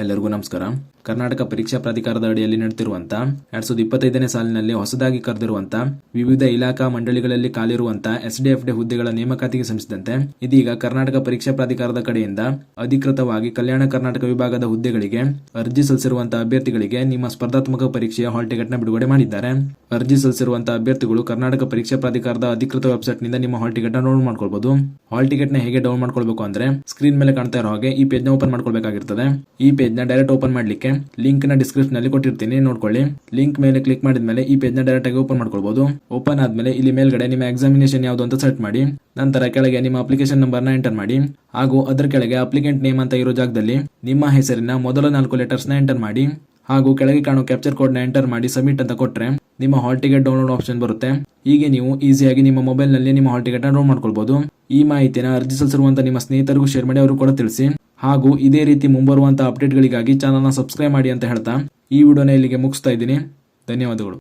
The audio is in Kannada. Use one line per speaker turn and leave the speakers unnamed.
ಎಲ್ಲರಿಗೂ ನಮಸ್ಕಾರ. ಕರ್ನಾಟಕ ಪರೀಕ್ಷಾ ಪ್ರಾಧಿಕಾರದ ಅಡಿಯಲ್ಲಿ ನಡೆದಿರುವಂತಹ 2025ನೇ ಸಾಲಿನಲ್ಲಿ ಹೊಸದಾಗಿ ಕರೆದಿರುವಂತಹ ವಿವಿಧ ಇಲಾಖಾ ಮಂಡಳಿಗಳಲ್ಲಿ ಖಾಲಿರುವಂತಹ SDFD ಹುದ್ದೆಗಳ ನೇಮಕಾತಿಗೆ ಸಂಬಂಧಿಸಿದಂತೆ ಇದೀಗ ಕರ್ನಾಟಕ ಪರೀಕ್ಷಾ ಪ್ರಾಧಿಕಾರದ ಕಡೆಯಿಂದ ಅಧಿಕೃತವಾಗಿ ಕಲ್ಯಾಣ ಕರ್ನಾಟಕ ವಿಭಾಗದ ಹುದ್ದೆಗಳಿಗೆ ಅರ್ಜಿ ಸಲ್ಲಿಸಿರುವಂತಹ ಅಭ್ಯರ್ಥಿಗಳಿಗೆ ನಿಮ್ಮ ಸ್ಪರ್ಧಾತ್ಮಕ ಪರೀಕ್ಷೆಯ ಹಾಲ್ ಟಿಕೆಟ್ ನ ಬಿಡುಗಡೆ ಮಾಡಿದ್ದಾರೆ. ಅರ್ಜಿ ಸಲ್ಲಿಸಿರುವಂತಹ ಅಭ್ಯರ್ಥಿಗಳು ಕರ್ನಾಟಕ ಪರೀಕ್ಷಾ ಪ್ರಾಧಿಕಾರದ ಅಧಿಕೃತ ವೆಬ್ಸೈಟ್ ನಿಂದ ನಿಮ್ಮ ಹಾಲ್ ಟಿಕೆಟ್ ಡೌನ್ಲೋಡ್ ಮಾಡ್ಕೊಳ್ಬಹುದು. ಹಾಲ್ ಟಿಕೆಟ್ ನ ಹೇಗೆ ಡೌನ್ಲೋಡ್ ಮಾಡ್ಕೊಳ್ಬೇಕು ಅಂದ್ರೆ ಸ್ಕ್ರೀನ್ ಮೇಲೆ ಕಾಣ್ತಾ ಇರೋ ಹಾಗೆ ಈ ಪೇಜ್ ನ ಓಪನ್ ಮಾಡ್ಕೊಳ್ಬೇಕಾಗಿರ್ತದೆ. ಈ ಪೇಜ್ ನ ಡೈರೆಕ್ಟ್ ಓಪನ್ ಮಾಡ್ಲಿಕ್ಕೆ ಲಿಂಕ್ ನ ಡಿಸ್ಕ್ರಿಪ್ಷನ್ ನಲ್ಲಿ ಕೊಟ್ಟಿರ್ತೀನಿ, ನೋಡ್ಕೊಳ್ಳಿ. ಲಿಂಕ್ ಮೇಲೆ ಕ್ಲಿಕ್ ಮಾಡಿದ್ಮೇಲೆ ಈ ಪೇಜ್ ನ ಡೈರೆಕ್ಟ್ ಆಗಿ ಓಪನ್ ಮಾಡ್ಕೊಳ್ಬಹುದು. ಓಪನ್ ಆದ್ಮೇಲೆ ಇಲ್ಲಿ ಮೇಲ್ಗಡೆ ನಿಮ್ಮ ಎಕ್ಸಾಮಿನೇಷನ್ ಯಾವುದು ಅಂತ ಸೆಟ್ ಮಾಡಿ, ನಂತರ ಕೆಳಗೆ ನಿಮ್ಮ ಅಪ್ಲಿಕೇಶನ್ ನಂಬರ್ ನ ಎಂಟರ್ ಮಾಡಿ, ಹಾಗೂ ಅದರ ಕೆಳಗೆ ಅಪ್ಲಿಕೆಂಟ್ ನೇಮ್ ಅಂತ ಇರೋ ಜಾಗದಲ್ಲಿ ನಿಮ್ಮ ಹೆಸರಿನ ಮೊದಲ 4 ಲೆಟರ್ಸ್ ನ ಎಂಟರ್ ಮಾಡಿ, ಹಾಗೂ ಕೆಳಗೆ ಕಾಣೋ ಕ್ಯಾಪ್ಚರ್ ಕೋಡ್ ನ ಎಂಟರ್ ಮಾಡಿ ಸಬ್ಮಿಟ್ ಅಂತ ಕೊಟ್ರೆ ನಿಮ್ಮ ಹಾಲ್ ಟಿಕೆಟ್ ಡೌನ್ಲೋಡ್ ಆಪ್ಷನ್ ಬರುತ್ತೆ. ಹೀಗೆ ನೀವು ಈಸಿಯಾಗಿ ನಿಮ್ಮ ಮೊಬೈಲ್ ನಲ್ಲಿ ನಿಮ್ಮ ಹಾಲ್ ಟಿಕೆಟ್ ಡೌನ್ಲೋಡ್ ಮಾಡ್ಕೊಳ್ಬಹುದು. ಈ ಮಾಹಿತಿನ ಅರ್ಜಿ ಸಲ್ಲಿಸಿರುವಂತಹ ನಿಮ್ಮ ಸ್ನೇಹಿತರಿಗೂ ಶೇರ್ ಮಾಡಿ, ಅವರು ಕೂಡ ತಿಳಿಸಿ. ಹಾಗೂ ಇದೇ ರೀತಿ ಮುಂಬರುವಂತಹ ಅಪ್ಡೇಟ್ಗಳಿಗಾಗಿ ಚಾನಲ್ನ ಸಬ್ಸ್ಕ್ರೈಬ್ ಮಾಡಿ ಅಂತ ಹೇಳ್ತಾ ಈ ವಿಡಿಯೋನ ಇಲ್ಲಿಗೆ ಮುಗಿಸ್ತಾ ಇದ್ದೀನಿ. ಧನ್ಯವಾದಗಳು.